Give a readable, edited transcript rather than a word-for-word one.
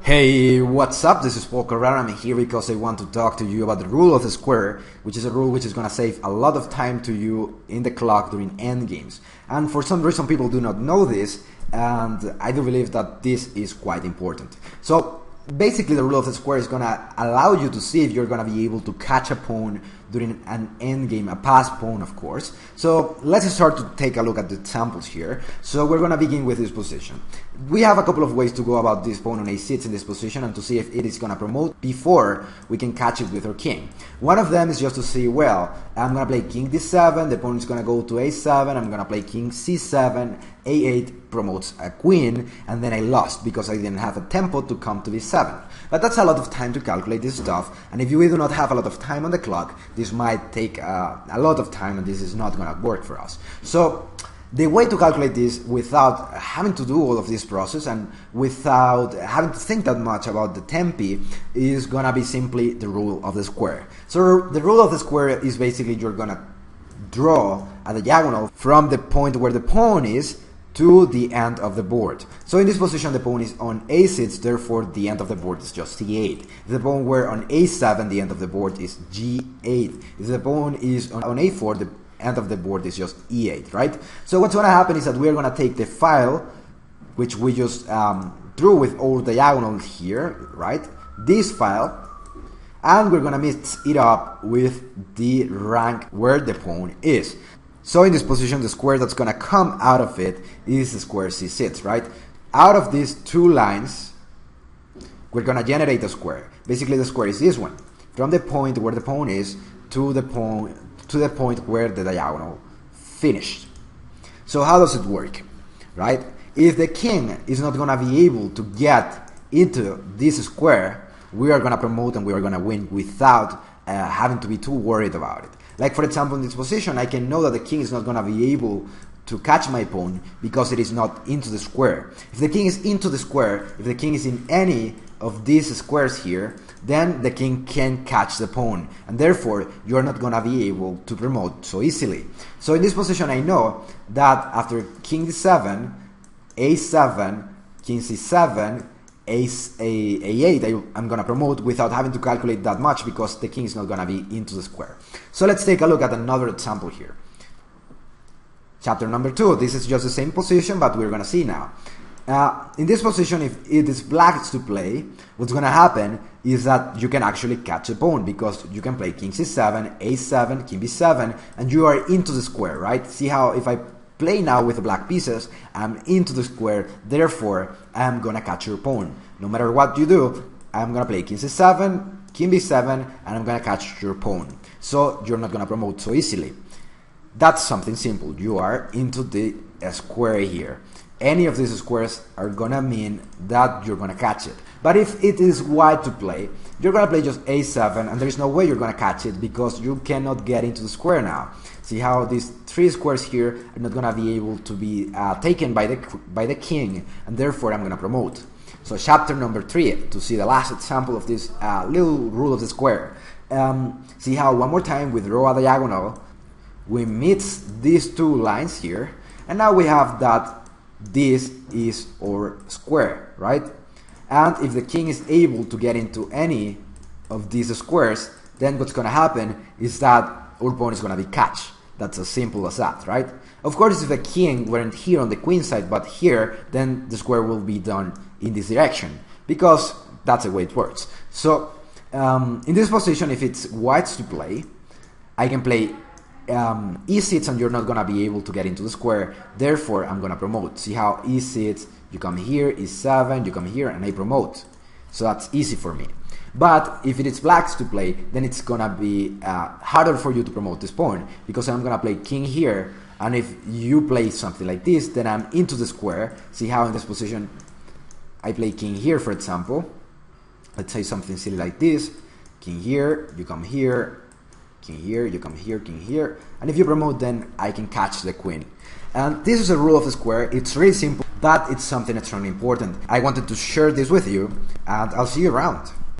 Hey, what's up? This is Carrero. I'm here because I want to talk to you about the rule of the square, which is a rule which is going to save a lot of time to you in the clock during endgames. And for some reason people do not know this, and I do believe that this is quite important. So basically the rule of the square is going to allow you to see if you're going to be able to catch a pawn during an endgame, a pass pawn of course. So let's start to take a look at the examples here. So we're going to begin with this position. We have a couple of ways to go about this pawn on a6 in this position and to see if it is going to promote before we can catch it with our king. One of them is just to see, well, I'm going to play king d7, the pawn is going to go to a7, I'm going to play king c7, a8 promotes a queen, and then I lost because I didn't have a tempo to come to b7. But that's a lot of time to calculate this stuff, and if we do not have a lot of time on the clock, this might take a lot of time and this is not going to work for us. So the way to calculate this without having to do all of this process and without having to think that much about the tempi is going to be simply the rule of the square. So the rule of the square is basically you're going to draw a diagonal from the point where the pawn is to the end of the board. So in this position the pawn is on a6, therefore the end of the board is just c8. If the pawn were on a7, the end of the board is g8. If the pawn is on a4, the end of the board is just e8, right? So what's going to happen is that we're going to take the file which we just drew with all diagonals here, right? This file, and we're going to mix it up with the rank where the pawn is. So in this position, the square that's going to come out of it is the square c6, right? Out of these two lines, we're going to generate a square. Basically, the square is this one, from the point where the pawn is to the point where the diagonal finished. So how does it work, right? If the king is not going to be able to get into this square, we are going to promote and we are going to win without having to be too worried about it. Like for example, in this position, I can know that the king is not going to be able to catch my pawn because it is not into the square. If the king is into the square, if the king is in any of these squares here, then the king can catch the pawn, and therefore you're not going to be able to promote so easily. So in this position, I know that after king d7, a7, king c7, a8, I'm going to promote without having to calculate that much because the king is not going to be into the square. So let's take a look at another example here. Chapter number 2. This is just the same position, but we're going to see now. In this position, if it is black to play, what's going to happen is that you can actually catch a pawn because you can play king c7, a7, king b7, and you are into the square, right? See how if I play now with the black pieces, I'm into the square, therefore I'm gonna catch your pawn. No matter what you do, I'm gonna play king c7, king b7, and I'm gonna catch your pawn. So you're not gonna promote so easily. That's something simple. You are into the square here. Any of these squares are gonna mean that you're gonna catch it. But if it is white to play, you're gonna play just a7, and there is no way you're gonna catch it because you cannot get into the square now. See how these three squares here are not gonna be able to be taken by the king, and therefore I'm gonna promote. So chapter number 3, to see the last example of this little rule of the square. See how one more time we draw a diagonal, we mix these two lines here, and now we have that this is our square, right? And if the king is able to get into any of these squares, then what's gonna happen is that our pawn is gonna be catched. That's as simple as that, right? Of course, if the king weren't here on the queen side, but here, then the square will be done in this direction, because that's the way it works. So, in this position, if it's whites to play, I can play e6 and you're not gonna be able to get into the square, therefore I'm gonna promote. See how e6, you come here, e7, you come here, and I promote. So that's easy for me. But if it is blacks to play, then it's gonna be harder for you to promote this pawn, because I'm gonna play king here, and if you play something like this, then I'm into the square. See how in this position I play king here, for example. Let's say something silly like this. King here, you come here, king here, you come here, king here, and if you promote, then I can catch the queen. And this is a rule of the square. It's really simple, but it's something extremely important. I wanted to share this with you, and I'll see you around.